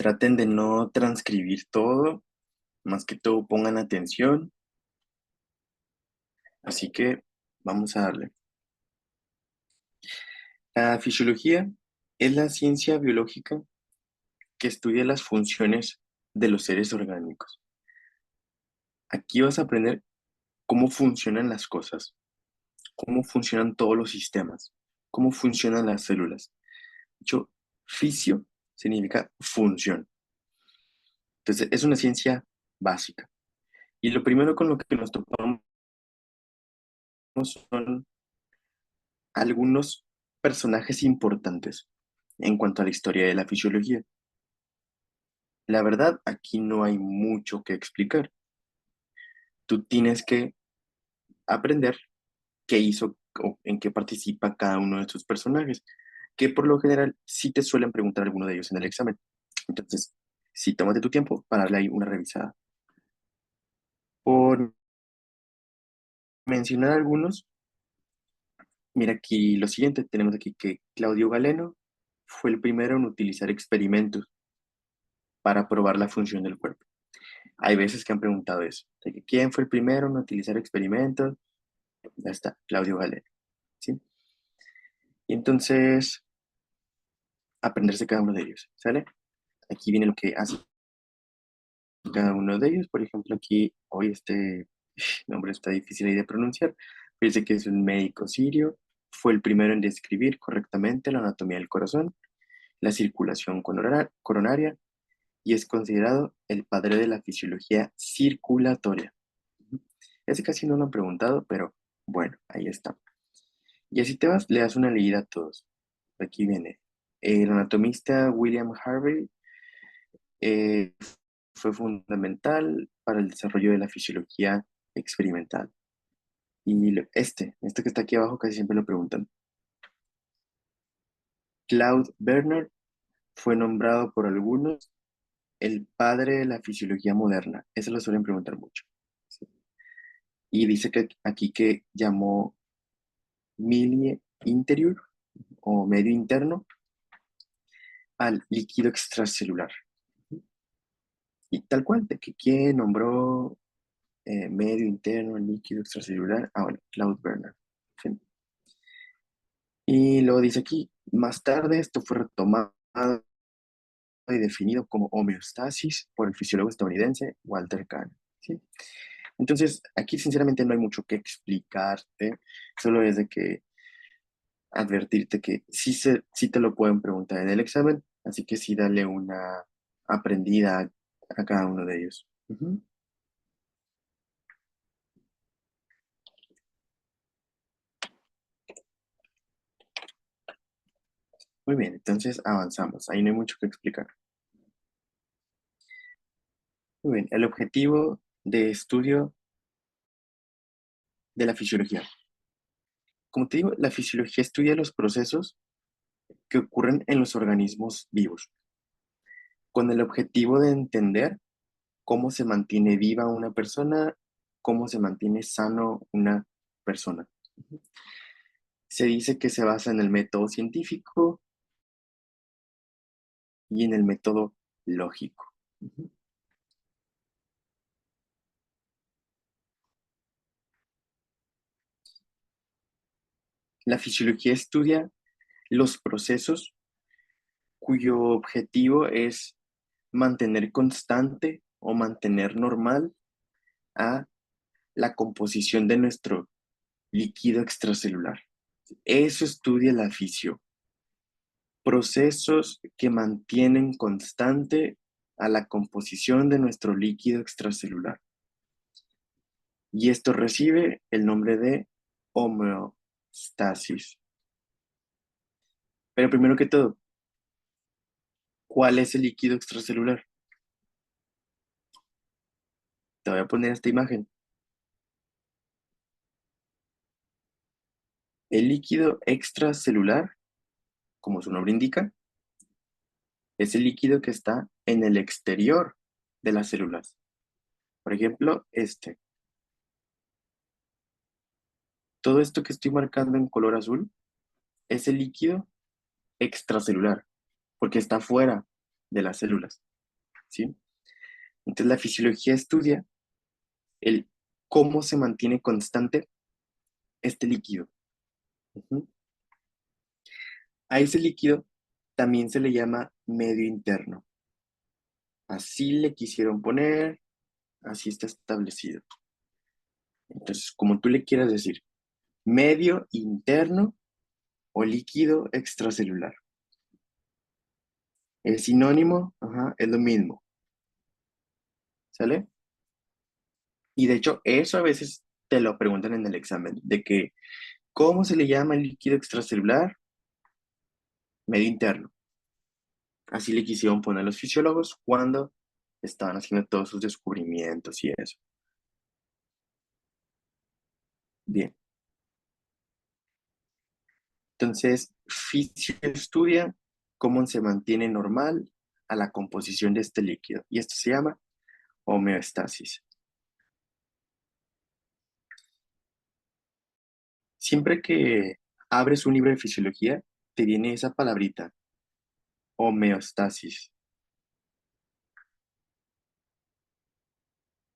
Traten de no transcribir todo, más que todo pongan atención. Así que vamos a darle. La fisiología es la ciencia biológica que estudia las funciones de los seres orgánicos. Aquí vas a aprender cómo funcionan las cosas, cómo funcionan todos los sistemas, cómo funcionan las células. De hecho, fisio significa función. Entonces, es una ciencia básica. Y lo primero con lo que nos topamos son algunos personajes importantes en cuanto a la historia de la fisiología. La verdad, aquí no hay mucho que explicar. Tú tienes que aprender qué hizo o en qué participa cada uno de estos personajes, que por lo general sí te suelen preguntar alguno de ellos en el examen. Entonces, sí, tómate tu tiempo para darle ahí una revisada. Por mencionar algunos, mira aquí lo siguiente, tenemos aquí que Claudio Galeno fue el primero en utilizar experimentos para probar la función del cuerpo. Hay veces que han preguntado eso, de que quién fue el primero en utilizar experimentos. Ya está, Claudio Galeno, ¿sí? Y entonces, aprenderse cada uno de ellos, ¿sale? Aquí viene lo que hace cada uno de ellos. Por ejemplo, aquí, hoy este nombre está difícil ahí de pronunciar. Dice que es un médico sirio. Fue el primero en describir correctamente la anatomía del corazón, la circulación coronaria y es considerado el padre de la fisiología circulatoria. Ese casi no lo han preguntado, pero bueno, ahí está. Y así te vas, le das una leída a todos. Aquí viene. El anatomista William Harvey eh, fue fundamental para el desarrollo de la fisiología experimental. Y este que está aquí abajo casi siempre lo preguntan. Claude Bernard fue nombrado por algunos el padre de la fisiología moderna. Eso lo suelen preguntar mucho. ¿Sí? Y dice que aquí que llamó milie interior o medio interno al líquido extracelular. Y tal cual, de que quién nombró medio interno, líquido extracelular. Ah, bueno, Claude Bernard. ¿Sí? Y luego dice aquí, más tarde esto fue retomado y definido como homeostasis por el fisiólogo estadounidense Walter Kahn. ¿Sí? Entonces, aquí sinceramente no hay mucho que explicarte, solo es de que advertirte que sí te lo pueden preguntar en el examen, así que sí dale una aprendida a cada uno de ellos. Ujú. Muy bien, entonces avanzamos, ahí no hay mucho que explicar. Muy bien, el objetivo de estudio de la fisiología. Como te digo, la fisiología estudia los procesos que ocurren en los organismos vivos, con el objetivo de entender cómo se mantiene viva una persona, cómo se mantiene sano una persona. Se dice que se basa en el método científico y en el método lógico. La fisiología estudia los procesos cuyo objetivo es mantener constante o mantener normal a la composición de nuestro líquido extracelular. Eso estudia la fisio. Procesos que mantienen constante a la composición de nuestro líquido extracelular. Y esto recibe el nombre de homeostasis. Pero primero que todo, ¿cuál es el líquido extracelular? Te voy a poner esta imagen. El líquido extracelular, como su nombre indica, es el líquido que está en el exterior de las células. Por ejemplo, todo esto que estoy marcando en color azul es el líquido extracelular, porque está fuera de las células. ¿sí? Entonces la fisiología estudia el cómo se mantiene constante este líquido. Ujú. A ese líquido también se le llama medio interno. Así le quisieron poner, así está establecido. Entonces, como tú le quieras decir, medio interno o líquido extracelular. El sinónimo, ajá, es lo mismo, ¿sale? Y de hecho, eso a veces te lo preguntan en el examen, de que, ¿cómo se le llama el líquido extracelular? Medio interno. Así le quisieron poner los fisiólogos cuando estaban haciendo todos sus descubrimientos y eso. Bien, entonces, fisio estudia cómo se mantiene normal a la composición de este líquido, y esto se llama homeostasis. Siempre que abres un libro de fisiología, te viene esa palabrita, homeostasis.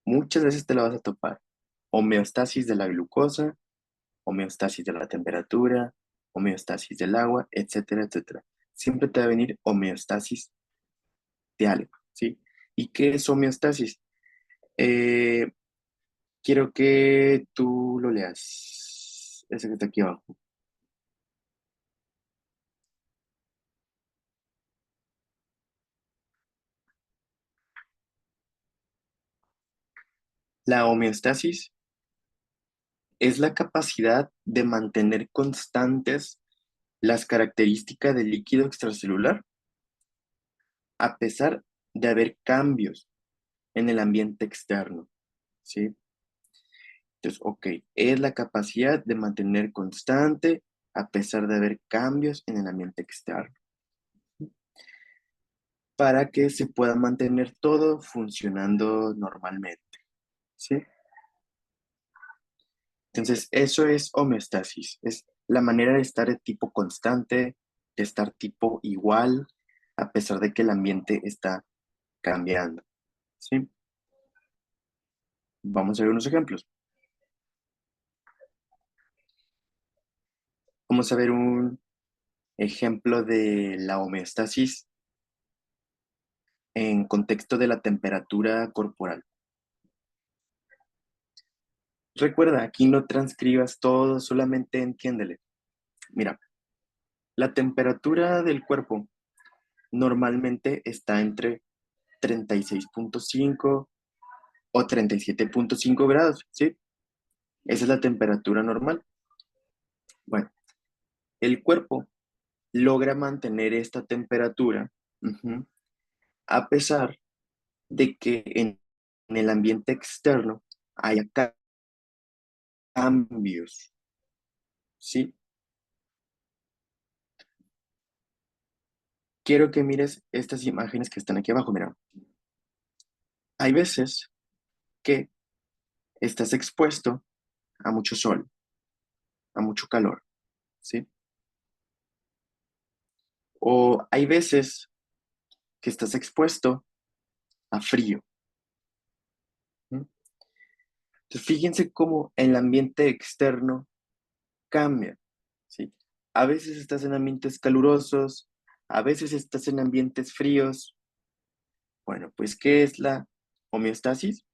Muchas veces te la vas a topar. Homeostasis de la glucosa, homeostasis de la temperatura, homeostasis del agua, etcétera, etcétera. Siempre te va a venir homeostasis de algo, ¿sí? ¿Y qué es homeostasis? Eh, quiero que tú lo leas. Ese que está aquí abajo. La homeostasis es la capacidad de mantener constantes las características del líquido extracelular a pesar de haber cambios en el ambiente externo, ¿sí? Entonces, ok, es la capacidad de mantener constante a pesar de haber cambios en el ambiente externo, para que se pueda mantener todo funcionando normalmente, ¿sí? Entonces, eso es homeostasis, es la manera de estar de tipo constante, de estar tipo igual, a pesar de que el ambiente está cambiando, ¿sí? Vamos a ver unos ejemplos. Vamos a ver un ejemplo de la homeostasis en contexto de la temperatura corporal. Recuerda, aquí no transcribas todo, solamente entiéndele. Mira, la temperatura del cuerpo normalmente está entre 36,5 o 37,5 grados, ¿sí? Esa es la temperatura normal. Bueno, el cuerpo logra mantener esta temperatura, ujú, a pesar de que en el ambiente externo haya cambios, ¿sí? Quiero que mires estas imágenes que están aquí abajo. Mira, hay veces que estás expuesto a mucho sol, a mucho calor, ¿sí? O hay veces que estás expuesto a frío. ¿Mm? Entonces, fíjense cómo el ambiente externo cambia, ¿sí? A veces estás en ambientes calurosos, a veces estás en ambientes fríos. Bueno, pues, ¿qué es la homeostasis?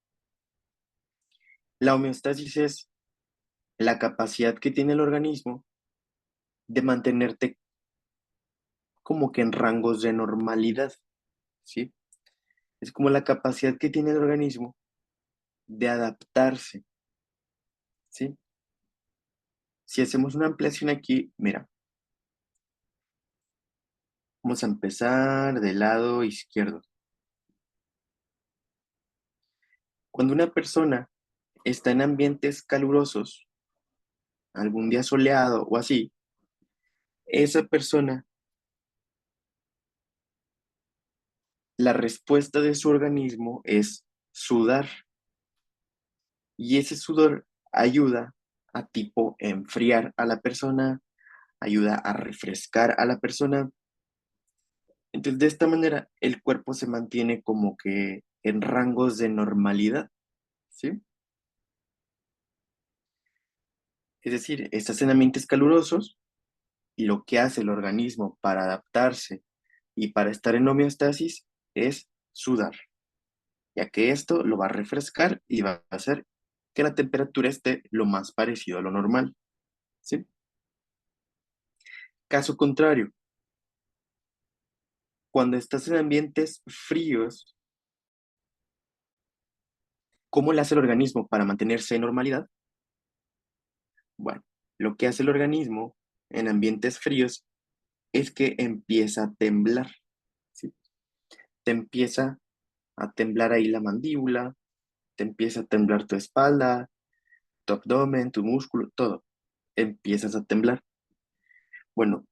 La homeostasis es la capacidad que tiene el organismo de mantenerte como que en rangos de normalidad, ¿sí? Es como la capacidad que tiene el organismo de adaptarse, ¿sí? Si hacemos una ampliación aquí, mira, vamos a empezar del lado izquierdo. Cuando una persona está en ambientes calurosos, algún día soleado o así, esa persona, la respuesta de su organismo es sudar. Y ese sudor ayuda a tipo enfriar a la persona, ayuda a refrescar a la persona. Entonces, de esta manera, el cuerpo se mantiene como que en rangos de normalidad, ¿sí? Es decir, estás en ambientes calurosos y lo que hace el organismo para adaptarse y para estar en homeostasis es sudar, ya que esto lo va a refrescar y va a hacer que la temperatura esté lo más parecido a lo normal, ¿sí? Caso contrario, cuando estás en ambientes fríos, ¿cómo le hace el organismo para mantenerse en normalidad? Bueno, lo que hace el organismo en ambientes fríos es que empieza a temblar, ¿sí? Te empieza a temblar ahí la mandíbula, te empieza a temblar tu espalda, tu abdomen, tu músculo, todo. Empiezas a temblar. Bueno,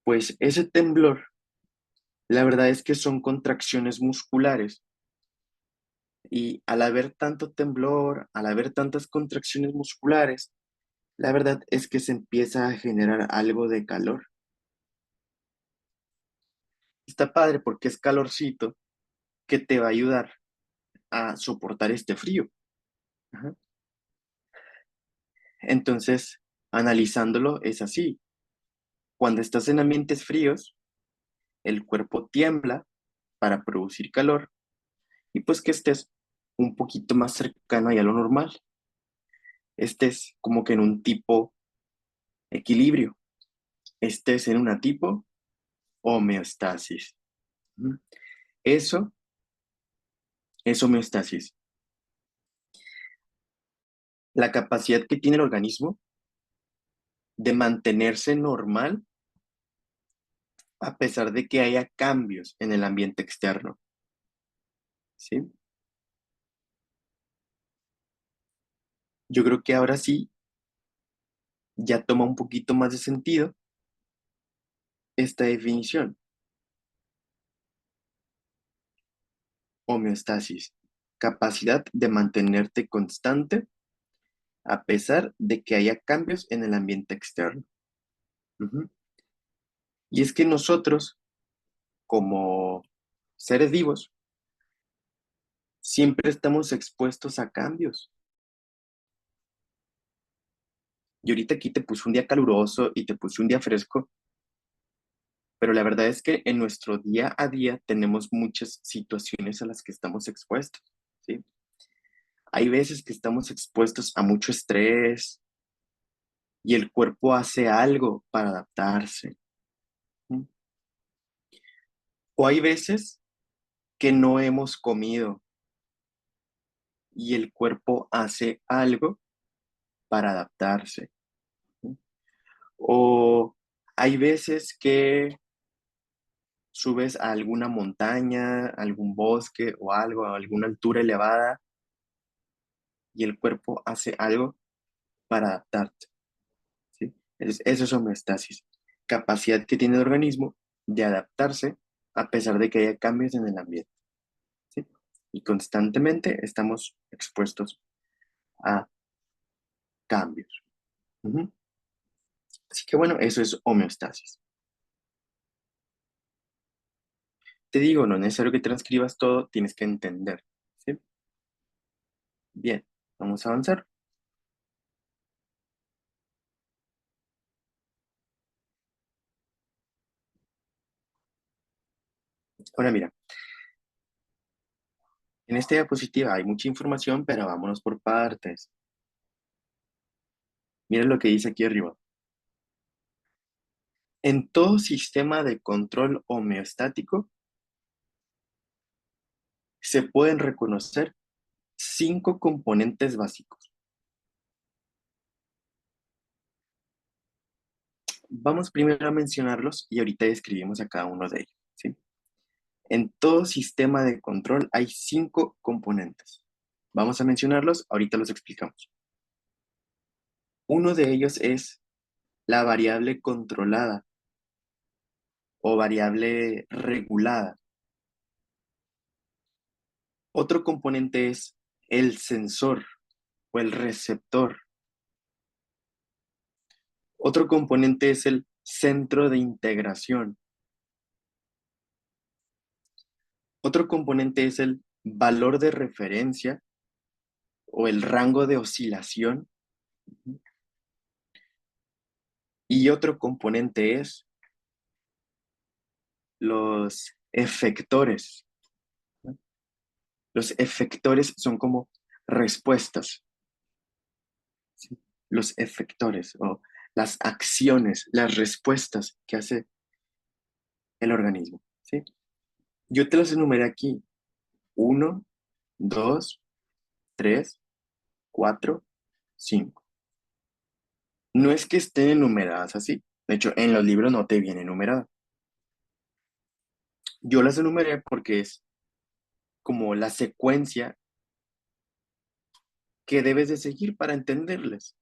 pues ese temblor, la verdad es que son contracciones musculares y al haber tanto temblor, al haber tantas contracciones musculares, la verdad es que se empieza a generar algo de calor. Está padre porque es calorcito que te va a ayudar a soportar este frío. Ajá. Entonces, analizándolo es así. Cuando estás en ambientes fríos, el cuerpo tiembla para producir calor y pues que estés un poquito más cercano ahí a lo normal. Estés como que en un tipo equilibrio, estés en una tipo homeostasis. Ujú. Eso es homeostasis. La capacidad que tiene el organismo de mantenerse normal a pesar de que haya cambios en el ambiente externo, ¿sí? Yo creo que ahora sí ya toma un poquito más de sentido esta definición. Homeostasis, capacidad de mantenerte constante a pesar de que haya cambios en el ambiente externo. Ujú. Y es que nosotros, como seres vivos, siempre estamos expuestos a cambios. Y ahorita aquí te puse un día caluroso y te puse un día fresco, pero la verdad es que en nuestro día a día tenemos muchas situaciones a las que estamos expuestos, ¿sí? Hay veces que estamos expuestos a mucho estrés y el cuerpo hace algo para adaptarse. ¿Sí? O hay veces que no hemos comido y el cuerpo hace algo para adaptarse. ¿Sí? O hay veces que subes a alguna montaña, algún bosque o algo, a alguna altura elevada y el cuerpo hace algo para adaptarte. ¿Sí? Eso es homeostasis. Capacidad que tiene el organismo de adaptarse a pesar de que haya cambios en el ambiente. ¿Sí? Y constantemente estamos expuestos a cambios. Ujú. Así que bueno, eso es homeostasis. Te digo, no es necesario que transcribas todo, tienes que entender. ¿Sí? Bien, vamos a avanzar. Ahora mira, en esta diapositiva hay mucha información, pero vámonos por partes. Mira lo que dice aquí arriba. En todo sistema de control homeostático se pueden reconocer 5 componentes básicos. Vamos primero a mencionarlos y ahorita describimos a cada uno de ellos, ¿sí? En todo sistema de control hay 5 componentes. Vamos a mencionarlos, ahorita los explicamos. Uno de ellos es la variable controlada o variable regulada. Otro componente es el sensor o el receptor. Otro componente es el centro de integración. Otro componente es el valor de referencia o el rango de oscilación. Y otro componente es los efectores. Los efectores son como respuestas, ¿sí? Los efectores o las acciones, las respuestas que hace el organismo, ¿sí? Yo te los enumeré aquí. Uno, dos, tres, cuatro, cinco. No es que estén enumeradas así. De hecho, en los libros no te viene enumerada. Yo las enumeré porque es como la secuencia que debes de seguir para entenderlas.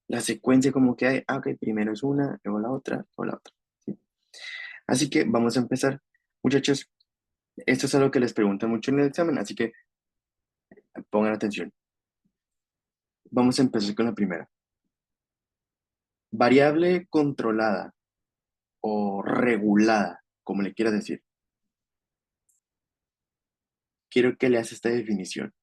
La secuencia como que hay, ok, primero es una, luego la otra, luego la otra, ¿sí? Así que vamos a empezar. Muchachos, esto es algo que les preguntan mucho en el examen, así que pongan atención. Vamos a empezar con la primera. Variable controlada o regulada, como le quieras decir. Quiero que leas esta definición.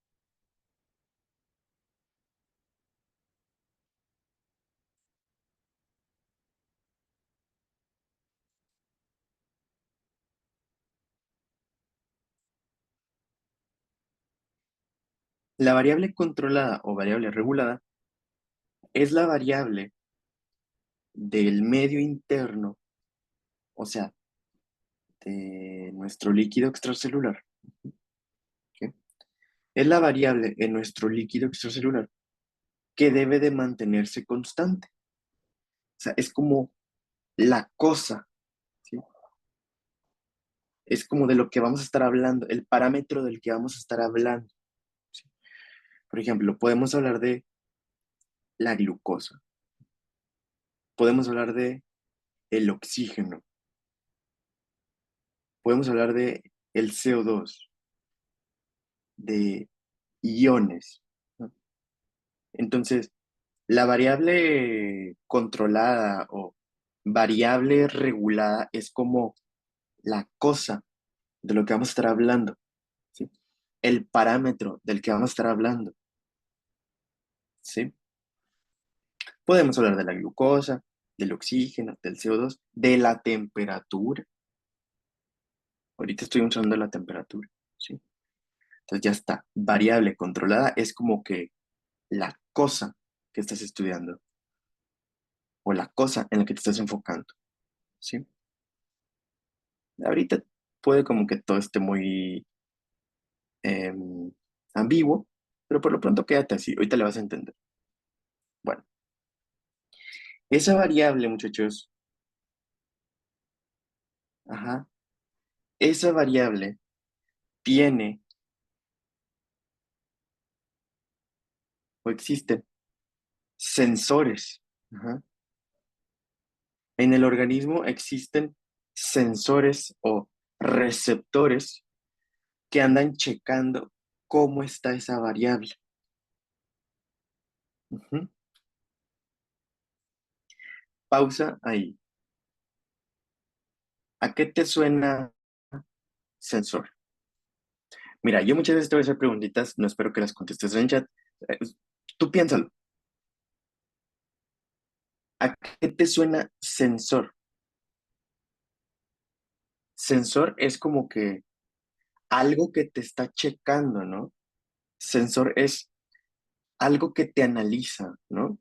La variable controlada o variable regulada es la variable del medio interno, o sea, de nuestro líquido extracelular, ¿ok? Es la variable en nuestro líquido extracelular que debe de mantenerse constante. O sea, es como la cosa, ¿sí? Es como de lo que vamos a estar hablando, el parámetro del que vamos a estar hablando, ¿sí? Por ejemplo, podemos hablar de la glucosa, podemos hablar de el oxígeno, podemos hablar de el CO2, de iones, ¿no? Entonces, la variable controlada o variable regulada es como la cosa de lo que vamos a estar hablando, ¿sí? El parámetro del que vamos a estar hablando, ¿sí? Podemos hablar de la glucosa, del oxígeno, del CO2, de la temperatura. Ahorita estoy usando la temperatura, ¿sí? Entonces ya está. Variable controlada es como que la cosa que estás estudiando o la cosa en la que te estás enfocando, ¿sí? Ahorita puede como que todo esté muy ambiguo, pero por lo pronto quédate así. Ahorita le vas a entender. Bueno, esa variable, muchachos, ajá, esa variable tiene o existen sensores. Ajá. En el organismo existen sensores o receptores que andan checando cómo está esa variable. Ujú. Pausa ahí. ¿A qué te suena sensor? Mira, yo muchas veces te voy a hacer preguntitas, no espero que las contestes en el chat. Eh, Tú piénsalo. ¿A qué te suena sensor? Sensor es como que algo que te está checando, ¿no? Sensor es algo que te analiza, ¿no?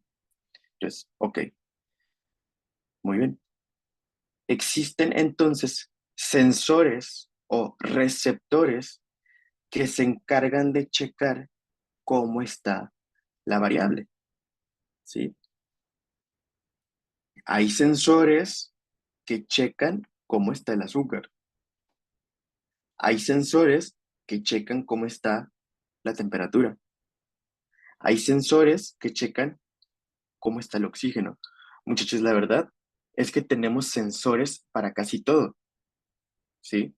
Entonces, ok, muy bien. Existen entonces sensores o receptores que se encargan de checar cómo está la variable, ¿sí? Hay sensores que checan cómo está el azúcar. Hay sensores que checan cómo está la temperatura. Hay sensores que checan cómo está el oxígeno. Muchachos, la verdad es que tenemos sensores para casi todo, ¿sí?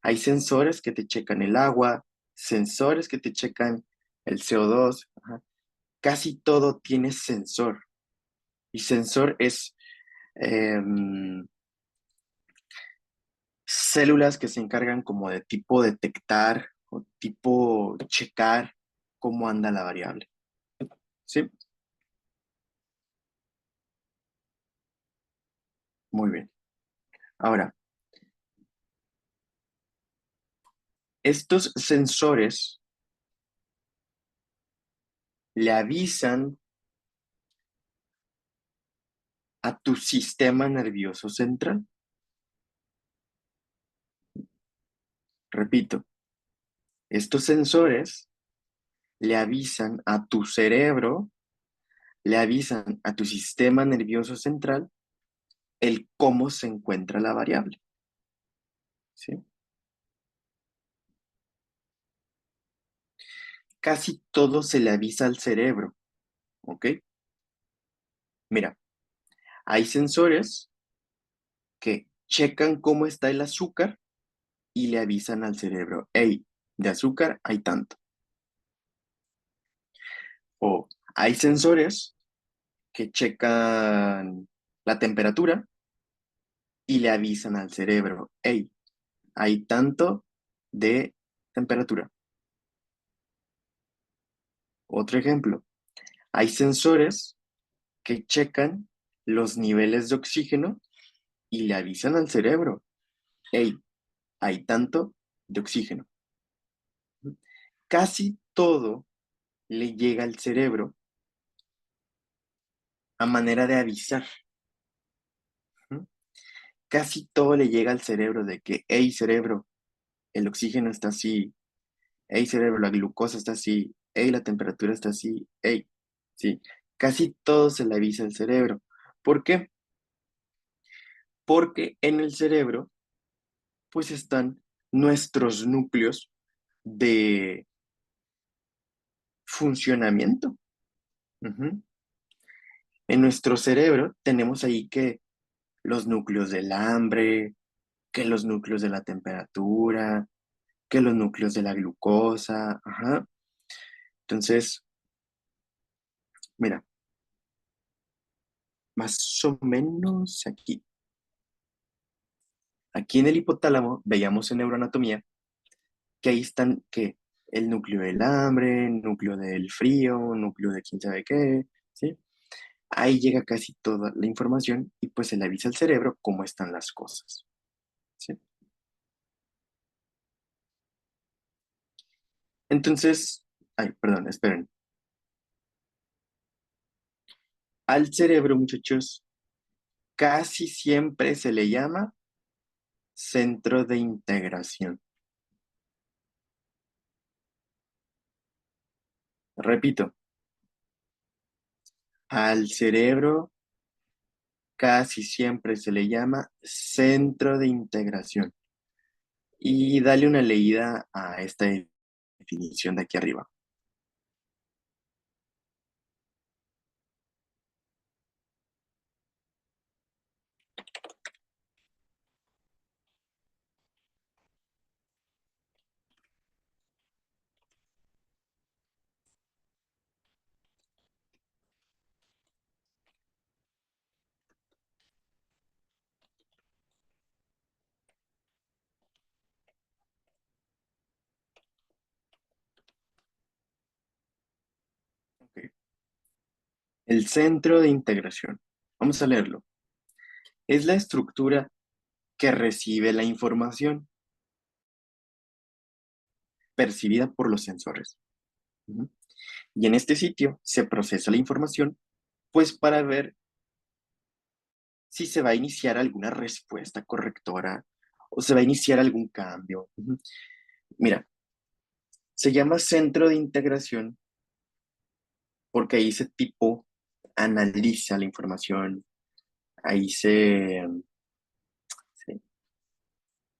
Hay sensores que te checan el agua, sensores que te checan el CO2. Ajá. Casi todo tiene sensor. Y sensor es células que se encargan como de tipo detectar o tipo checar cómo anda la variable. ¿Sí? Muy bien. Ahora, estos sensores le avisan a tu sistema nervioso central. Repito, estos sensores le avisan a tu cerebro, le avisan a tu sistema nervioso central el cómo se encuentra la variable. ¿Sí? Casi todo se le avisa al cerebro, ¿ok? Mira, hay sensores que checan cómo está el azúcar y le avisan al cerebro, hey, de azúcar hay tanto. O hay sensores que checan la temperatura y le avisan al cerebro, hey, hay tanto de temperatura. Otro ejemplo, hay sensores que checan los niveles de oxígeno y le avisan al cerebro, hey, hay tanto de oxígeno. Casi todo le llega al cerebro a manera de avisar. ¿Mm? Casi todo le llega al cerebro de que, hey, cerebro, el oxígeno está así, hey, cerebro, la glucosa está así, hey, la temperatura está así, hey, sí. Casi todo se le avisa al cerebro. ¿Por qué? Porque en el cerebro, pues están nuestros núcleos de funcionamiento. Ujú. En nuestro cerebro tenemos ahí que los núcleos del hambre, que los núcleos de la temperatura, que los núcleos de la glucosa. Ajá. Entonces, mira, más o menos aquí. Aquí en el hipotálamo veíamos en neuroanatomía que ahí están que el núcleo del hambre, el núcleo del frío, núcleo de quién sabe qué, ¿sí? Ahí llega casi toda la información y pues se le avisa al cerebro cómo están las cosas, ¿sí? Entonces, ay, perdón, esperen. Al cerebro, muchachos, casi siempre se le llama centro de integración. Repito, al cerebro casi siempre se le llama centro de integración. Y dale una leída a esta definición de aquí arriba. Ok. El centro de integración. Vamos a leerlo. Es la estructura que recibe la información percibida por los sensores. Ujú. Y en este sitio se procesa la información, pues para ver si se va a iniciar alguna respuesta correctora o se va a iniciar algún cambio. Ujú. Mira, se llama centro de integración porque ahí ese tipo analiza la información, ahí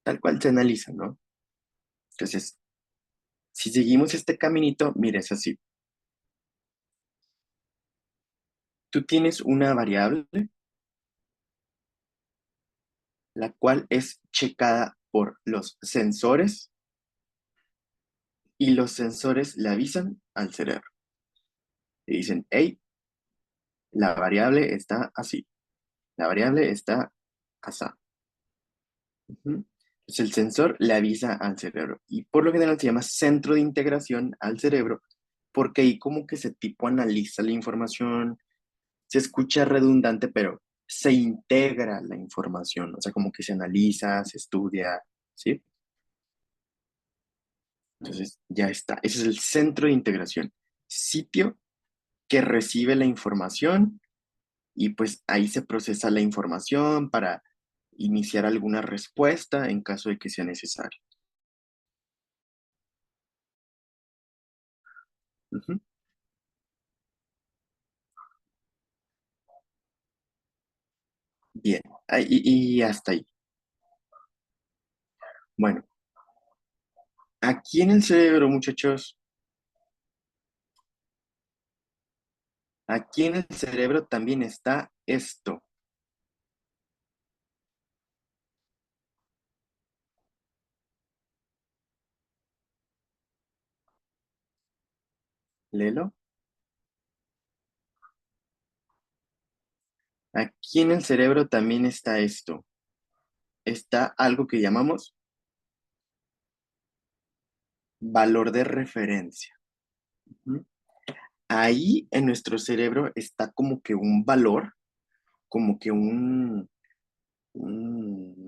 tal cual se analiza, ¿no? Entonces, si seguimos este caminito, mira, es así. Tú tienes una variable, la cual es checada por los sensores y los sensores le avisan al cerebro. Y dicen, hey, la variable está así, la variable está así. Ujú. Pues el sensor le avisa al cerebro y por lo general se llama centro de integración al cerebro porque ahí como que se tipo analiza la información, se escucha redundante, pero se integra la información, o sea, como que se analiza, se estudia, ¿sí? Entonces ya está, ese es el centro de integración, sitio que recibe la información y pues ahí se procesa la información para iniciar alguna respuesta en caso de que sea necesario. Ujú. Bien, y hasta ahí. Bueno, aquí en el cerebro, muchachos, aquí en el cerebro también está esto. Lelo. Aquí en el cerebro también está esto. Está algo que llamamos valor de referencia. ¿Mm? Ahí en nuestro cerebro está como que un valor, como que un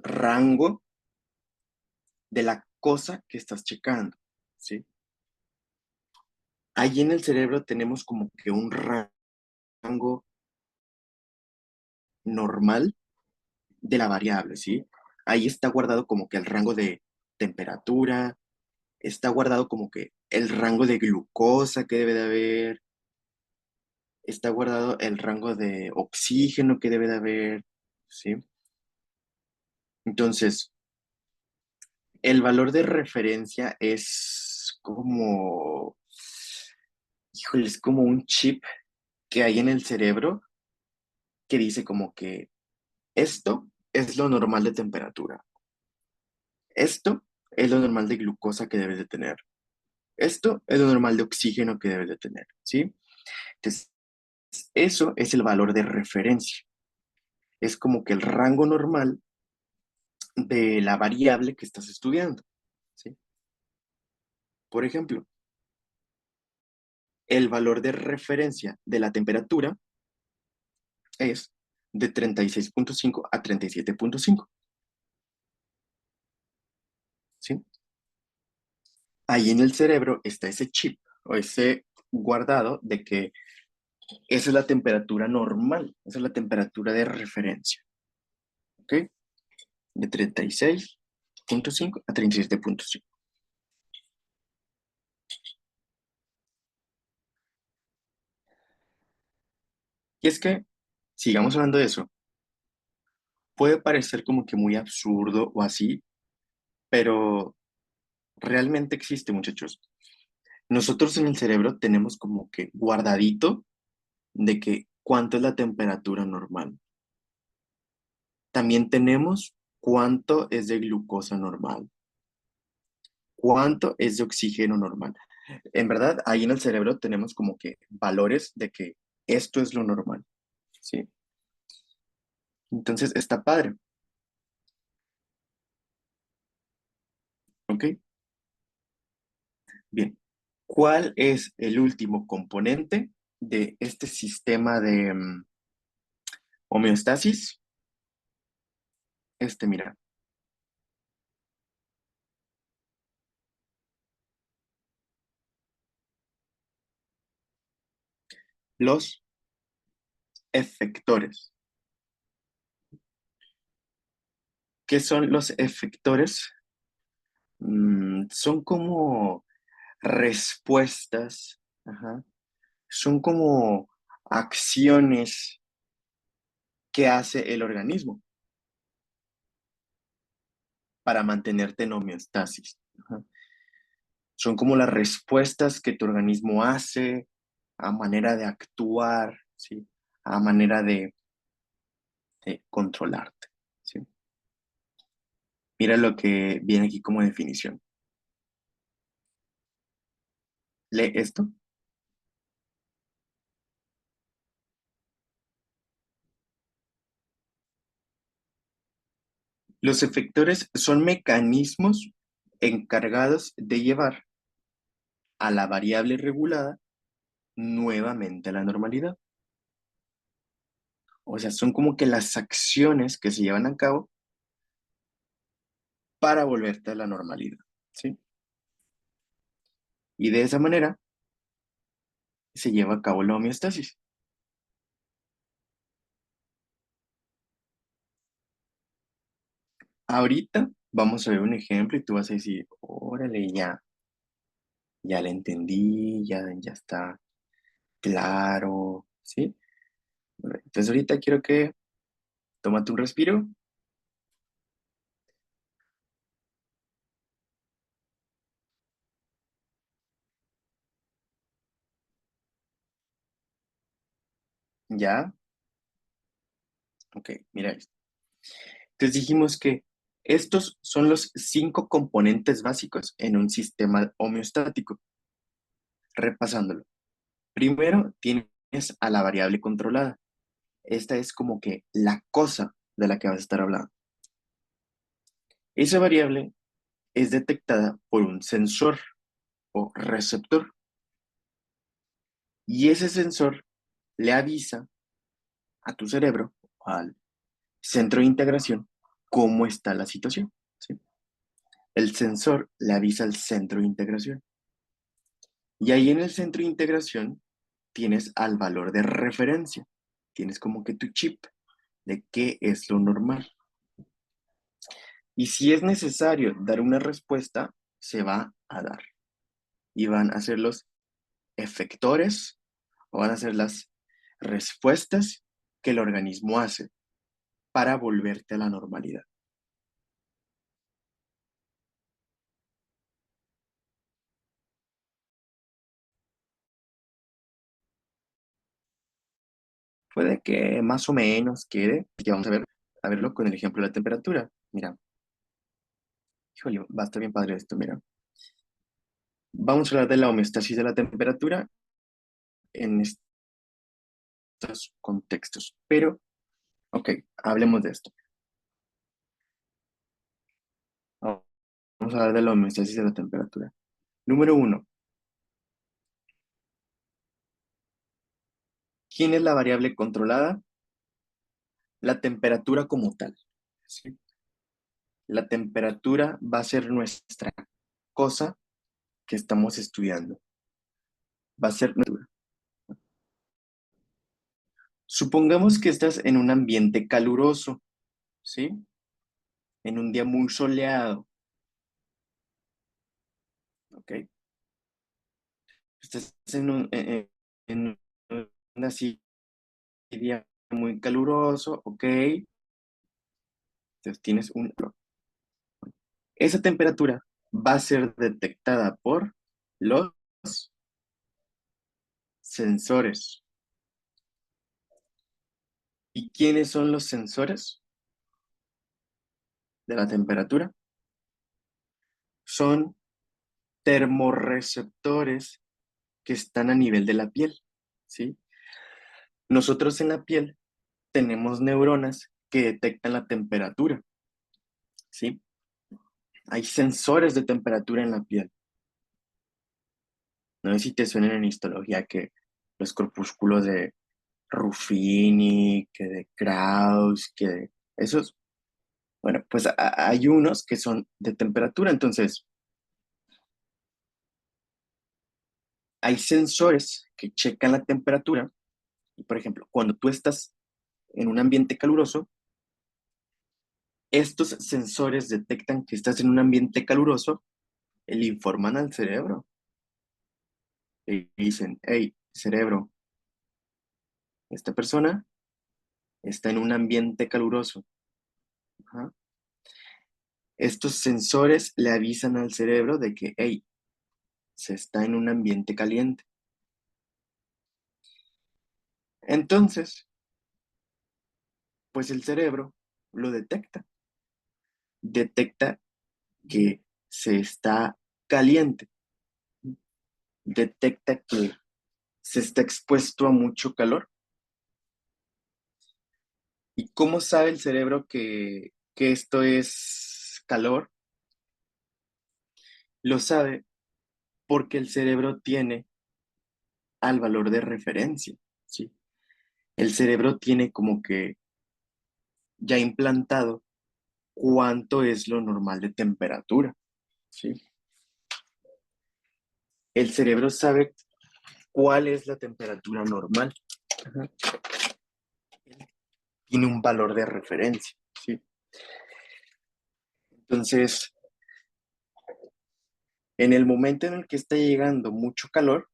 rango de la cosa que estás checando, ¿sí? Ahí en el cerebro tenemos como que un rango normal de la variable, ¿sí? Ahí está guardado como que el rango de temperatura, está guardado como que el rango de glucosa que debe de haber, está guardado el rango de oxígeno que debe de haber, ¿sí? Entonces, el valor de referencia es como, híjole, es como un chip que hay en el cerebro que dice como que esto es lo normal de temperatura, esto es lo normal de glucosa que debes de tener, esto es lo normal de oxígeno que debes de tener, ¿sí? Entonces, eso es el valor de referencia. Es como que el rango normal de la variable que estás estudiando, ¿sí? Por ejemplo, el valor de referencia de la temperatura es de 36,5 a 37,5, ¿sí? Ahí en el cerebro está ese chip o ese guardado de que esa es la temperatura normal, esa es la temperatura de referencia, ¿ok? De 36,5 a 37,5. Y es que, sigamos hablando de eso, puede parecer como que muy absurdo o así, pero realmente existe, muchachos. Nosotros en el cerebro tenemos como que guardadito de que cuánto es la temperatura normal. También tenemos cuánto es de glucosa normal, cuánto es de oxígeno normal. En verdad, ahí en el cerebro tenemos como que valores de que esto es lo normal, ¿sí? Entonces está padre, ¿ok? Bien. ¿Cuál es el último componente de este sistema de homeostasis? Mira, los efectores. ¿Qué son los efectores? Son como respuestas, ajá, son como acciones que hace el organismo para mantenerte en homeostasis. Ajá. Son como las respuestas que tu organismo hace a manera de actuar, ¿sí? A manera de controlarte, ¿sí? Mira lo que viene aquí como definición. Lee esto. Los efectores son mecanismos encargados de llevar a la variable regulada nuevamente a la normalidad. O sea, son como que las acciones que se llevan a cabo para volverte a la normalidad, ¿sí? Y de esa manera se lleva a cabo la homeostasis. Ahorita vamos a ver un ejemplo y tú vas a decir, órale, ya le entendí, ya está claro, ¿sí? Bueno, entonces ahorita quiero que tómate un respiro, ya, ok, mira esto. Entonces dijimos que estos son los 5 componentes básicos en un sistema homeostático. Repasándolo. Primero tienes a la variable controlada. Esta es como que la cosa de la que vas a estar hablando. Esa variable es detectada por un sensor o receptor y ese sensor le avisa a tu cerebro, al centro de integración, cómo está la situación, ¿sí? El sensor le avisa al centro de integración. Y ahí en el centro de integración tienes al valor de referencia. Tienes como que tu chip de qué es lo normal. Y si es necesario dar una respuesta, se va a dar. Y van a ser los efectores o van a ser las respuestas que el organismo hace para volverte a la normalidad. Puede que más o menos quede, que vamos a verlo con el ejemplo de la temperatura. Mira, híjole, va a estar bien padre esto, mira. Vamos a hablar de la homeostasis de la temperatura en estos contextos. Pero, ok, hablemos de esto. Vamos a hablar de la homeostasis de la temperatura. Número uno, ¿quién es la variable controlada? La temperatura como tal. ¿Sí? La temperatura va a ser nuestra cosa que estamos estudiando. Va a ser temperatura. Supongamos que estás en un ambiente caluroso, ¿sí? En un día muy soleado, ¿ok? Estás en un así día muy caluroso, ¿ok? Entonces tienes un... Esa temperatura va a ser detectada por los sensores. ¿Y quiénes son los sensores de la temperatura? Son termorreceptores que están a nivel de la piel, ¿sí? Nosotros en la piel tenemos neuronas que detectan la temperatura, ¿sí? Hay sensores de temperatura en la piel. No sé si te suenan en histología que los corpúsculos de Ruffini, que de Krauss, que de esos, bueno, pues hay unos que son de temperatura, entonces hay sensores que checan la temperatura y, por ejemplo, cuando tú estás en un ambiente caluroso, estos sensores detectan que estás en un ambiente caluroso y le informan al cerebro y dicen, hey, cerebro, esta persona está en un ambiente caluroso. Ajá. Estos sensores le avisan al cerebro de que, hey, se está en un ambiente caliente. Entonces, pues el cerebro lo detecta, detecta que se está caliente, detecta que se está expuesto a mucho calor. ¿Y cómo sabe el cerebro que que esto es calor, lo sabe porque el cerebro tiene al valor de referencia, ¿sí? El cerebro tiene como que ya implantado cuánto es lo normal de temperatura, ¿sí? El cerebro sabe cuál es la temperatura normal. Ajá. Tiene un valor de referencia, ¿sí? Entonces, en el momento en el que está llegando mucho calor,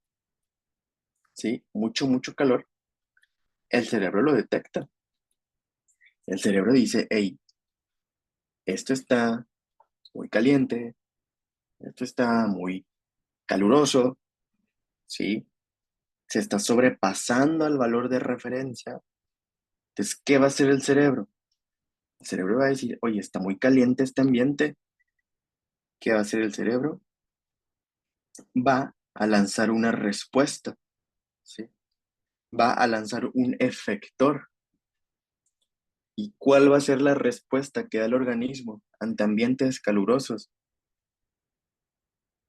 ¿sí? Mucho calor, el cerebro lo detecta. El cerebro dice, hey, esto está muy caliente, esto está muy caluroso, ¿sí? Se está sobrepasando al valor de referencia. Entonces, ¿qué va a hacer el cerebro? El cerebro va a decir, oye, está muy caliente este ambiente. ¿Qué va a hacer el cerebro? Va a lanzar una respuesta, ¿sí? Va a lanzar un efector. ¿Y cuál va a ser la respuesta que da el organismo ante ambientes calurosos?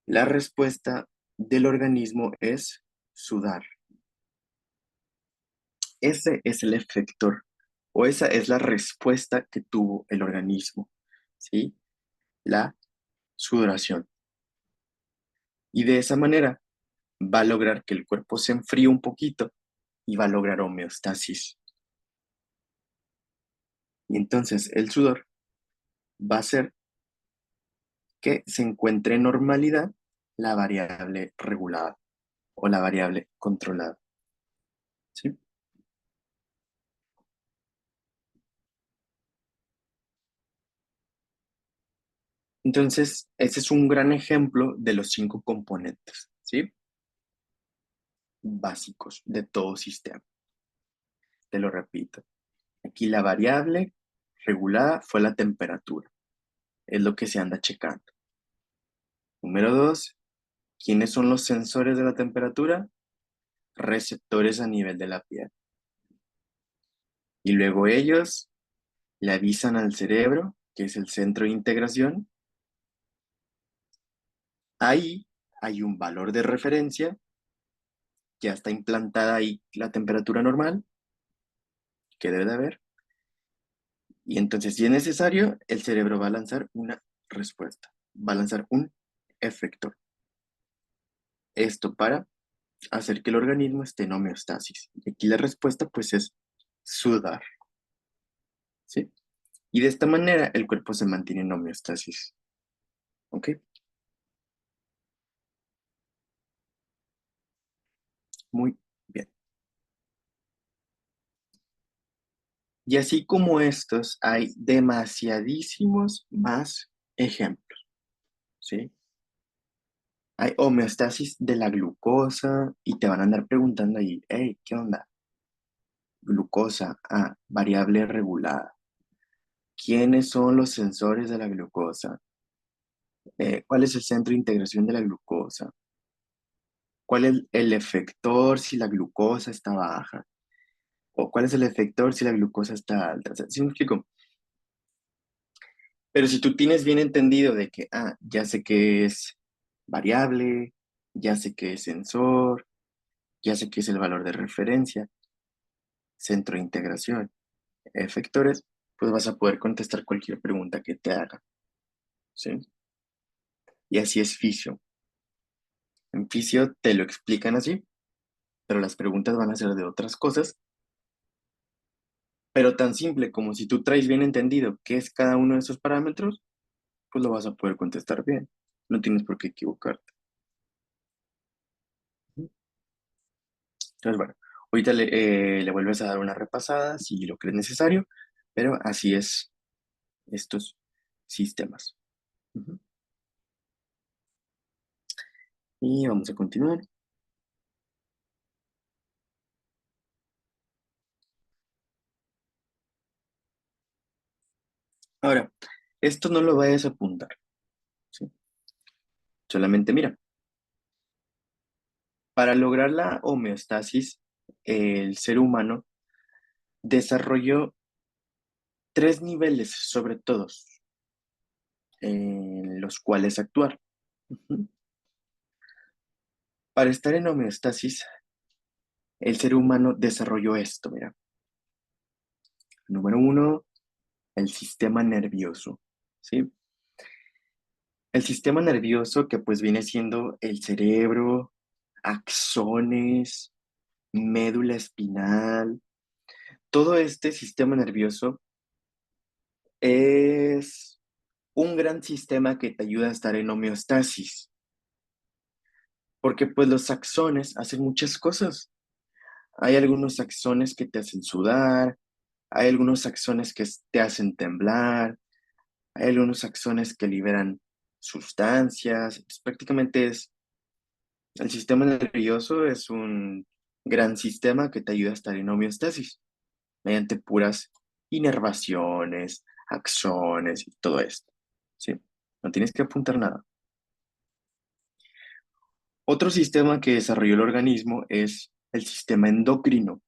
La respuesta del organismo es sudar. Ese es el efector o esa es la respuesta que tuvo el organismo, ¿sí? La sudoración. Y de esa manera va a lograr que el cuerpo se enfríe un poquito y va a lograr homeostasis. Y entonces el sudor va a hacer que se encuentre en normalidad la variable regulada o la variable controlada, ¿sí? Entonces, ese es un gran ejemplo de los 5 componentes, ¿sí? Básicos de todo sistema. Te lo repito. Aquí la variable regulada fue la temperatura. Es lo que se anda checando. Número 2, ¿quiénes son los sensores de la temperatura? Receptores a nivel de la piel. Y luego ellos le avisan al cerebro, que es el centro de integración. Ahí hay un valor de referencia, ya está implantada ahí la temperatura normal, que debe de haber. Y entonces, si es necesario, el cerebro va a lanzar una respuesta, va a lanzar un efector. Esto para hacer que el organismo esté en homeostasis. Y aquí la respuesta, pues, es sudar, ¿sí? Y de esta manera el cuerpo se mantiene en homeostasis, ¿ok? Muy bien. Y así como estos, hay demasiadísimos más ejemplos, ¿sí? Hay homeostasis de la glucosa y te van a andar preguntando ahí, hey, ¿qué onda? Glucosa, variable regulada. ¿Quiénes son los sensores de la glucosa? ¿Cuál es el centro de integración de la glucosa? ¿Cuál es el efector si la glucosa está baja? ¿O cuál es el efector si la glucosa está alta? O sea, ¿sí me explico? Pero si tú tienes bien entendido de que, ya sé que es variable, ya sé que es sensor, ya sé que es el valor de referencia, centro de integración, efectores, pues vas a poder contestar cualquier pregunta que te haga, ¿sí? Y así es fisio. En fisio te lo explican así, pero las preguntas van a ser de otras cosas, pero tan simple como si tú traes bien entendido qué es cada uno de esos parámetros, pues lo vas a poder contestar bien. No tienes por qué equivocarte. Entonces, bueno, ahorita le vuelves a dar una repasada si lo crees necesario, pero así es estos sistemas. Ujú. Y vamos a continuar. Ahora, esto no lo vayas a apuntar, ¿sí? Solamente mira, para lograr la homeostasis, el ser humano desarrolló tres niveles sobre todos en los cuales actuar. Ujú. Para estar en homeostasis, el ser humano desarrolló esto, mira. Número uno, el sistema nervioso, ¿sí? El sistema nervioso que pues viene siendo el cerebro, axones, médula espinal, todo este sistema nervioso es un gran sistema que te ayuda a estar en homeostasis, porque pues los axones hacen muchas cosas. Hay algunos axones que te hacen sudar, hay algunos axones que te hacen temblar, hay algunos axones que liberan sustancias. Pues, prácticamente es el sistema nervioso es un gran sistema que te ayuda a estar en homeostasis mediante puras inervaciones, axones y todo esto. ¿Sí? No tienes que apuntar nada. Otro sistema que desarrolló el organismo es el sistema endocrino.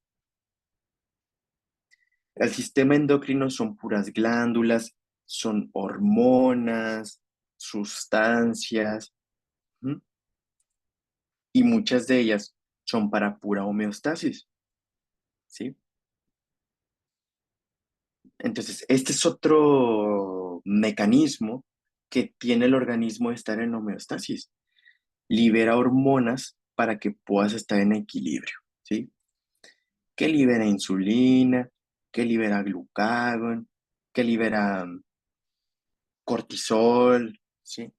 El sistema endocrino son puras glándulas, son hormonas, sustancias, ¿m? Y muchas de ellas son para pura homeostasis, ¿sí? Entonces, este es otro mecanismo que tiene el organismo de estar en homeostasis. Libera hormonas para que puedas estar en equilibrio, ¿sí? Que libera insulina, que libera glucagón, que libera cortisol, ¿sí?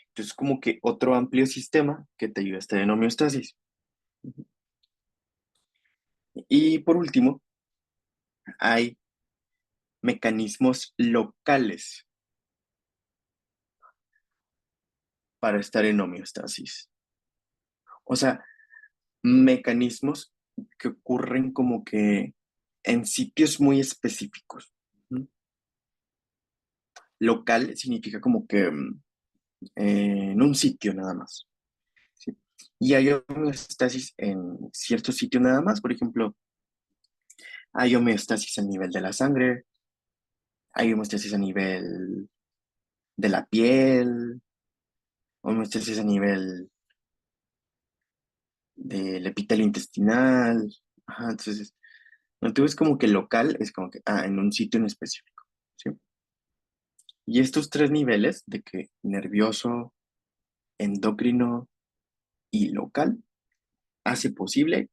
Entonces, como que otro amplio sistema que te ayuda a estar en homeostasis. Ujú. Y por último, hay mecanismos locales para estar en homeostasis. O sea, mecanismos que ocurren como que en sitios muy específicos. ¿Mm? Local significa como que en un sitio nada más. ¿Sí? Y hay homeostasis en cierto sitio nada más. Por ejemplo, hay homeostasis a nivel de la sangre, hay homeostasis a nivel de la piel, homeostasis a nivel del epitelio intestinal. Ajá, entonces, no te ves como que local, es como que, en un sitio en específico. ¿Sí? Y estos tres niveles de que nervioso, endocrino y local hace posible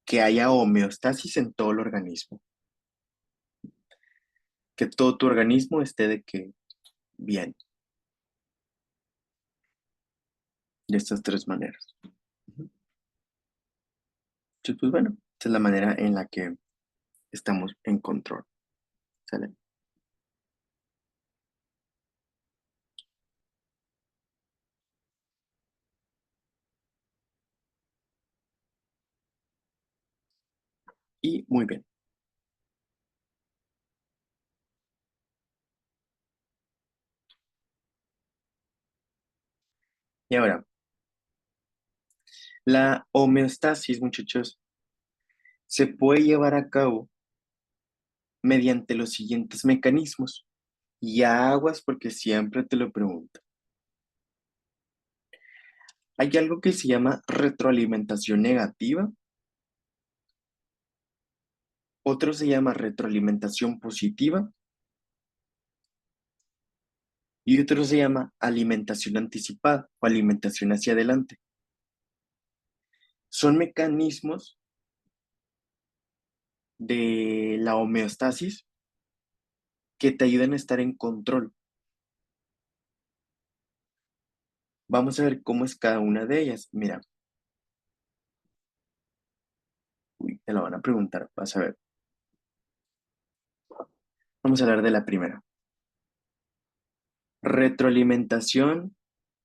que haya homeostasis en todo el organismo, que todo tu organismo esté de que bien, de estas tres maneras. Ujú. Entonces, pues bueno, esta es la manera en la que estamos en control, ¿sale? Y muy bien. Y ahora, la homeostasis, muchachos, se puede llevar a cabo mediante los siguientes mecanismos. Y aguas porque siempre te lo pregunto. Hay algo que se llama retroalimentación negativa, otro se llama retroalimentación positiva y otro se llama alimentación anticipada o alimentación hacia adelante. Son mecanismos de la homeostasis que te ayudan a estar en control. Vamos a ver cómo es cada una de ellas. Mira, uy, te la van a preguntar, vas a ver. Vamos a hablar de la primera. Retroalimentación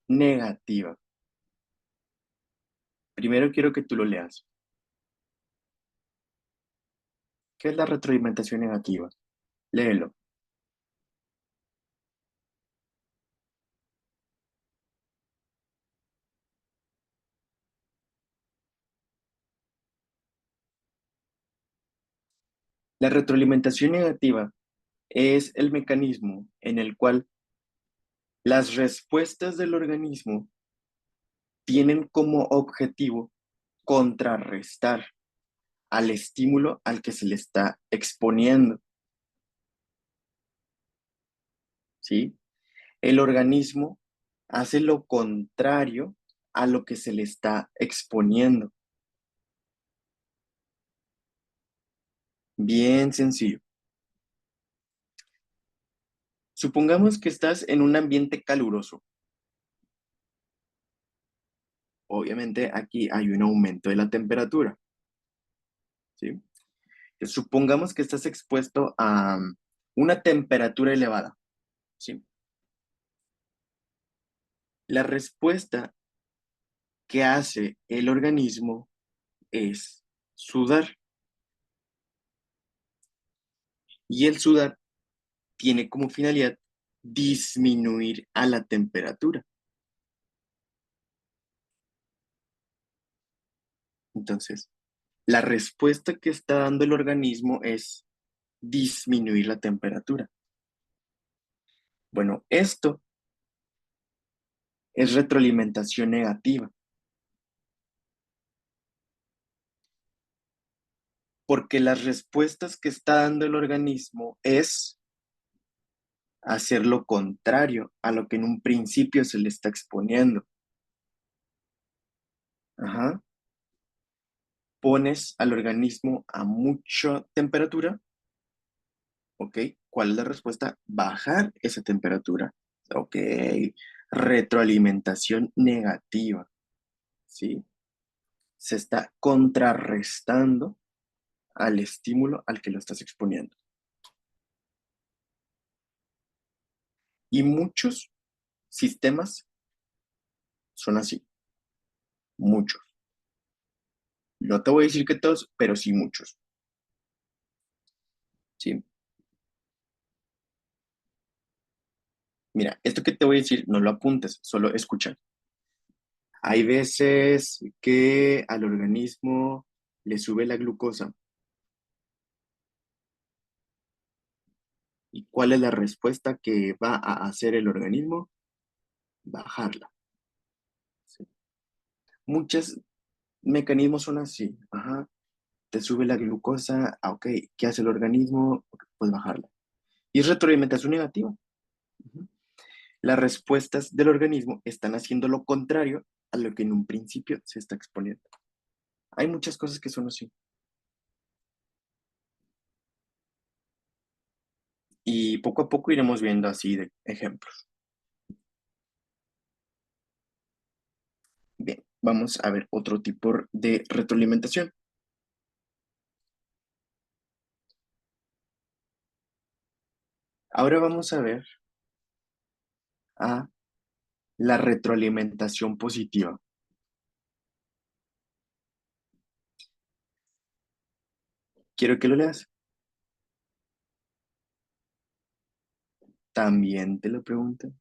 negativa. Primero quiero que tú lo leas. ¿Qué es la retroalimentación negativa? Léelo. La retroalimentación negativa Es el mecanismo en el cual las respuestas del organismo tienen como objetivo contrarrestar al estímulo al que se le está exponiendo, ¿sí? El organismo hace lo contrario a lo que se le está exponiendo. Bien sencillo. Supongamos que estás en un ambiente caluroso. Obviamente aquí hay un aumento de la temperatura, ¿sí? Supongamos que estás expuesto a una temperatura elevada, ¿sí? La respuesta que hace el organismo es sudar. Y el sudar tiene como finalidad disminuir a la temperatura. Entonces, la respuesta que está dando el organismo es disminuir la temperatura. Bueno, esto es retroalimentación negativa, porque las respuestas que está dando el organismo es hacer lo contrario a lo que en un principio se le está exponiendo. Ajá. Pones al organismo a mucha temperatura, ¿ok? ¿Cuál es la respuesta? Bajar esa temperatura. Ok. Retroalimentación negativa, ¿sí? Se está contrarrestando al estímulo al que lo estás exponiendo. Y muchos sistemas son así, muchos. No te voy a decir que todos, pero sí muchos, ¿sí? Mira, esto que te voy a decir, no lo apuntes, solo escucha. Hay veces que al organismo le sube la glucosa. ¿Y cuál es la respuesta que va a hacer el organismo? Bajarla. ¿Sí? Muchos mecanismos son así. Ajá, te sube la glucosa. Ah, ok, ¿qué hace el organismo? Pues bajarla. Y es retroalimentación negativa. Ujú. Las respuestas del organismo están haciendo lo contrario a lo que en un principio se está exponiendo. Hay muchas cosas que son así. Y poco a poco iremos viendo así de ejemplos. Bien, vamos a ver otro tipo de retroalimentación. Ahora vamos a ver a la retroalimentación positiva. Quiero que lo leas. También te lo pregunto.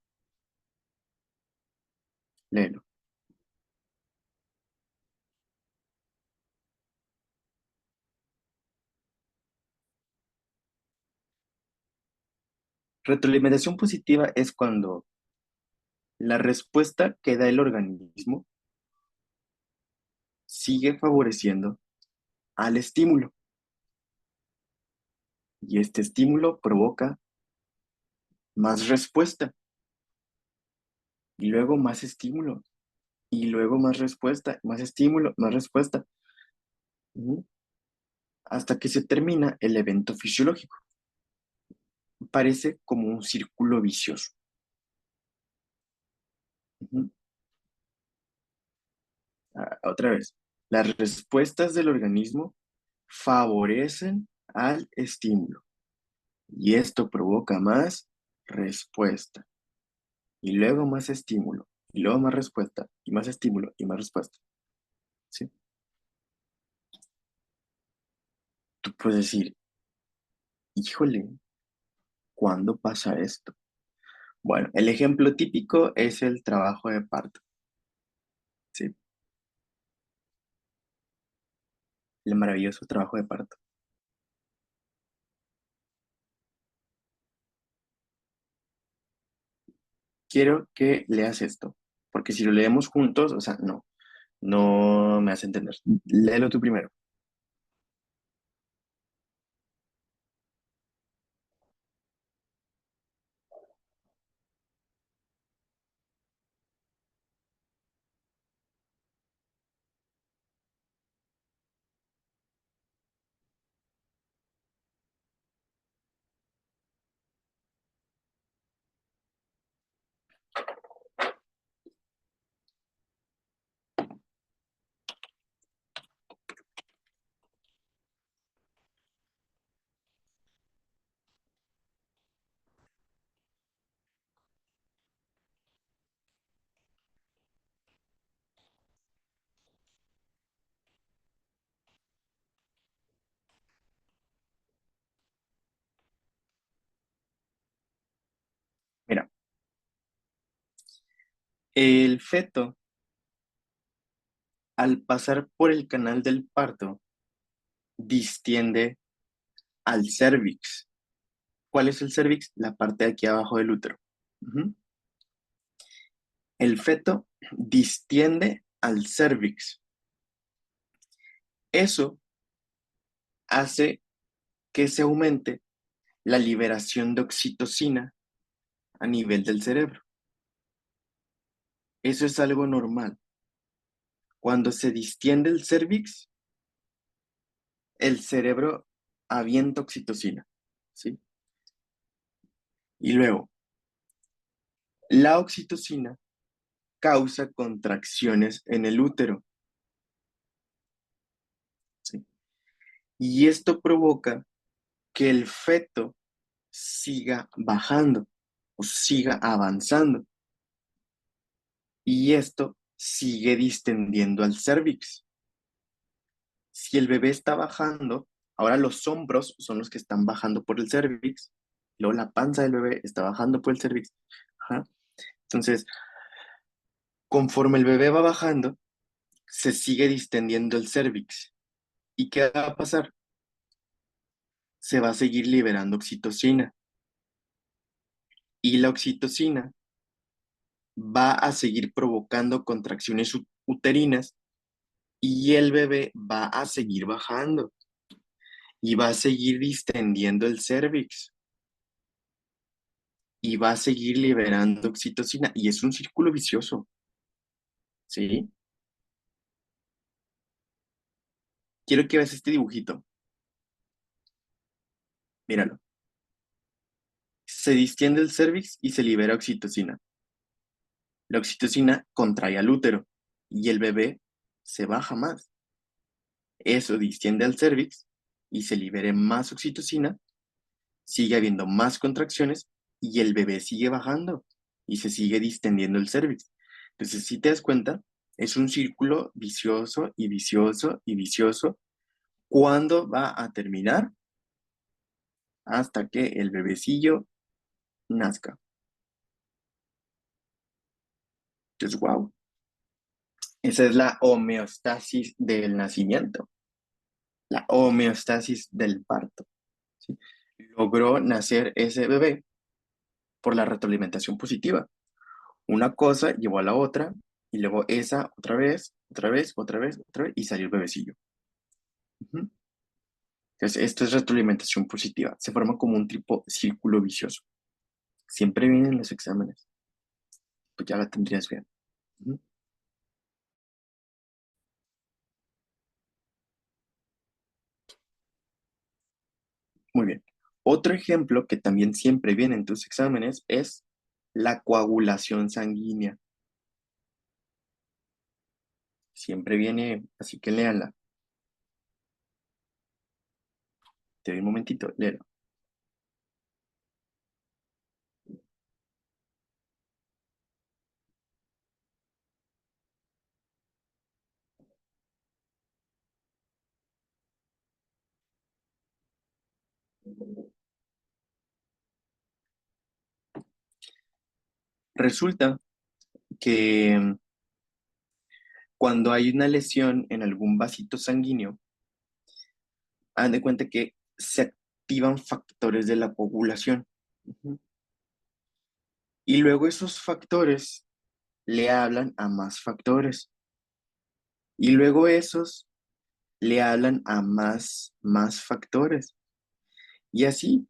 Léelo. Retroalimentación positiva es cuando la respuesta que da el organismo sigue favoreciendo al estímulo. Y este estímulo provoca más respuesta. Y luego más estímulo. Y luego más respuesta. Más estímulo, más respuesta. Ujú. Hasta que se termina el evento fisiológico. Parece como un círculo vicioso. Ujú. Otra vez, las respuestas del organismo favorecen al estímulo y esto provoca más respuesta y luego más estímulo y luego más respuesta y más estímulo y más respuesta. ¿Sí? Tú puedes decir, híjole, ¿cuándo pasa esto? Bueno, el ejemplo típico es el trabajo de parto. ¿Sí? El maravilloso trabajo de parto. quiero que leas esto, porque si lo leemos juntos, o sea, no me hace entender. Léelo tú primero. Mira, el feto, al pasar por el canal del parto, distiende al cérvix. ¿Cuál es el cérvix? La parte de aquí abajo del útero. Ujú. El feto distiende al cérvix. Eso hace que se aumente la liberación de oxitocina a nivel del cerebro. Eso es algo normal. Cuando se distiende el cérvix, el cerebro avienta oxitocina, ¿sí? Y luego, la oxitocina causa contracciones en el útero, ¿sí? Y esto provoca que el feto siga bajando o siga avanzando. Y esto sigue distendiendo al cérvix. Si el bebé está bajando, ahora los hombros son los que están bajando por el cérvix, luego la panza del bebé está bajando por el cérvix. Ajá. Entonces, conforme el bebé va bajando, se sigue distendiendo el cérvix. ¿Y qué va a pasar? Se va a seguir liberando oxitocina. Y la oxitocina va a seguir provocando contracciones uterinas y el bebé va a seguir bajando y va a seguir distendiendo el cérvix y va a seguir liberando oxitocina y es un círculo vicioso, ¿sí? Quiero que veas este dibujito, míralo. Se distiende el cérvix y se libera oxitocina. La oxitocina contrae al útero y el bebé se baja más. Eso distiende al cérvix y se libere más oxitocina, sigue habiendo más contracciones y el bebé sigue bajando y se sigue distendiendo el cérvix. Entonces, si te das cuenta, es un círculo vicioso y vicioso y vicioso. ¿Cuándo va a terminar? Hasta que el bebecillo nazca. Entonces, wow, esa es la homeostasis del nacimiento, la homeostasis del parto, ¿sí? Logró nacer ese bebé por la retroalimentación positiva. Una cosa llevó a la otra y luego esa otra vez, otra vez, otra vez, otra vez y salió el bebecillo. Ujú. Entonces, esto es retroalimentación positiva. Se forma como un tipo círculo vicioso. Siempre vienen los exámenes, pues ya la tendrías bien. Ujú. Muy bien. Otro ejemplo que también siempre viene en tus exámenes es la coagulación sanguínea. Siempre viene, así que léala. Te doy un momentito, léelo. Resulta que cuando hay una lesión en algún vasito sanguíneo, hagan de cuenta que se activan factores de la coagulación. Ujú. Y luego esos factores le hablan a más factores. Y luego esos le hablan a más factores. Y así,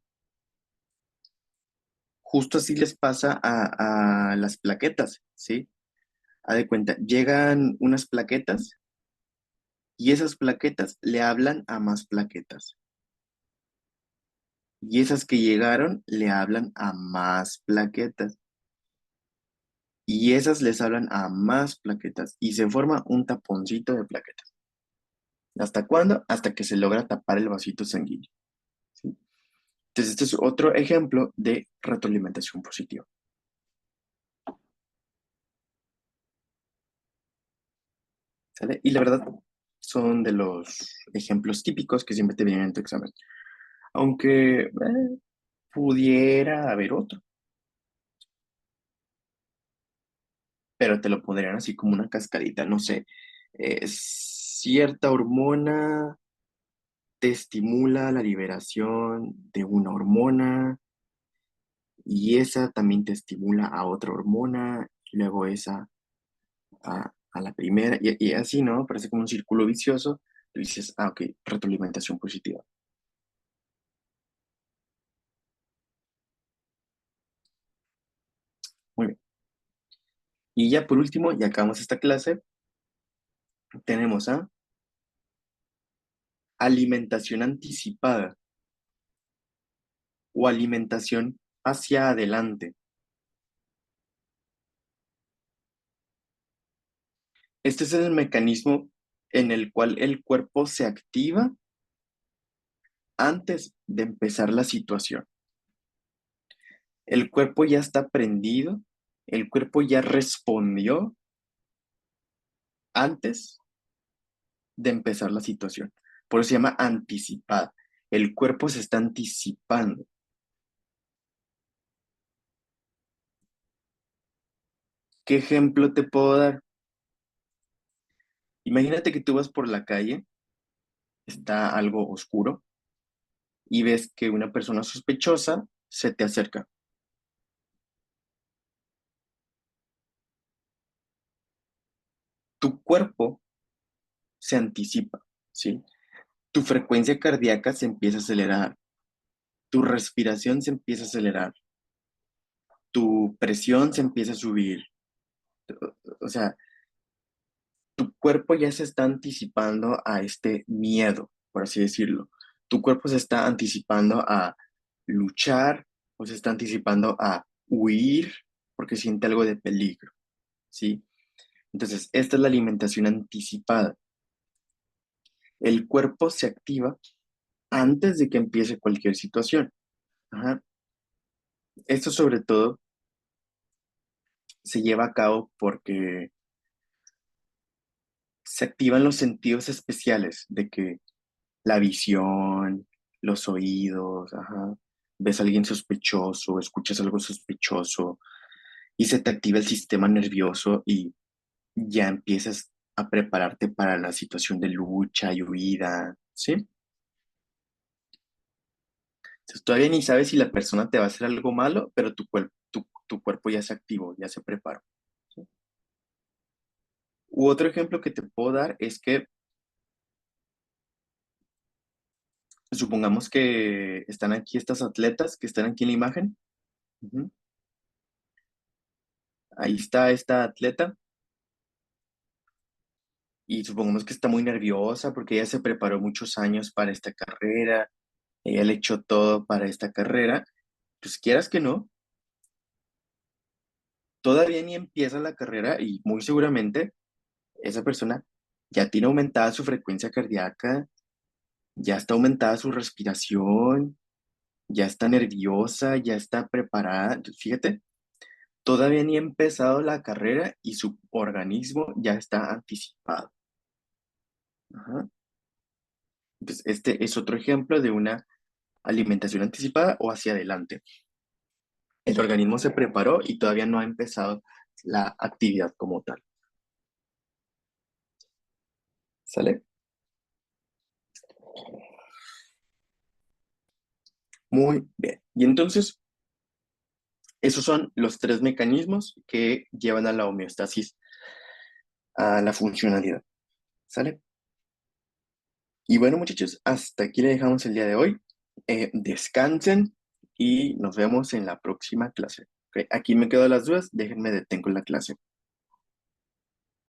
justo así les pasa a las plaquetas, ¿sí? Haz de cuenta, llegan unas plaquetas y esas plaquetas le hablan a más plaquetas. Y esas que llegaron le hablan a más plaquetas. Y esas les hablan a más plaquetas. Y se forma un taponcito de plaquetas. ¿Hasta cuándo? Hasta que se logra tapar el vasito sanguíneo. ¿Sí? Entonces, este es otro ejemplo de retroalimentación positiva. ¿Sale? Y la verdad, son de los ejemplos típicos que siempre te vienen en tu examen. Aunque pudiera haber otro, pero te lo pondrían así como una cascadita, no sé. Cierta hormona te estimula la liberación de una hormona y esa también te estimula a otra hormona y luego esa a la primera y así, ¿no? Parece como un círculo vicioso. Tú dices, ah, ok, retroalimentación positiva. Muy bien. Y ya por último, ya acabamos esta clase, tenemos a alimentación anticipada o alimentación hacia adelante. Este es el mecanismo en el cual el cuerpo se activa antes de empezar la situación. El cuerpo ya está prendido, el cuerpo ya respondió antes de empezar la situación. Por eso se llama anticipada. El cuerpo se está anticipando. ¿Qué ejemplo te puedo dar? Imagínate que tú vas por la calle, está algo oscuro y ves que una persona sospechosa se te acerca. Tu cuerpo se anticipa, ¿sí? Tu frecuencia cardíaca se empieza a acelerar, tu respiración se empieza a acelerar, tu presión se empieza a subir. O sea, tu cuerpo ya se está anticipando a este miedo, por así decirlo. Tu cuerpo se está anticipando a luchar o se está anticipando a huir porque siente algo de peligro, ¿sí? Entonces, esta es la alimentación anticipada. El cuerpo se activa antes de que empiece cualquier situación. Ajá. Esto sobre todo se lleva a cabo porque se activan los sentidos especiales de que la visión, los oídos, ajá, ves a alguien sospechoso, escuchas algo sospechoso y se te activa el sistema nervioso y ya empiezas a prepararte para la situación de lucha y huida, ¿sí? Entonces, todavía ni sabes si la persona te va a hacer algo malo, pero tu cuerpo ya se activó, ya se preparó. ¿Sí? U otro ejemplo que te puedo dar es que supongamos que están aquí estas atletas que están aquí en la imagen. Ujú. Ahí está esta atleta y supongamos que está muy nerviosa porque ella se preparó muchos años para esta carrera, ella le echó todo para esta carrera. Pues quieras que no, todavía ni empieza la carrera y muy seguramente esa persona ya tiene aumentada su frecuencia cardíaca, ya está aumentada su respiración, ya está nerviosa, ya está preparada. Entonces, fíjate, todavía ni ha empezado la carrera y su organismo ya está anticipado. Ajá. Entonces, este es otro ejemplo de una alimentación anticipada o hacia adelante. El organismo se preparó y todavía no ha empezado la actividad como tal. ¿Sale? Muy bien. Y entonces, Esos son los tres mecanismos que llevan a la homeostasis, a la funcionalidad. ¿Sale? Y bueno, muchachos, hasta aquí le dejamos el día de hoy. Descansen y nos vemos en la próxima clase. ¿Ok? Aquí me quedo las dudas, déjenme detengo la clase.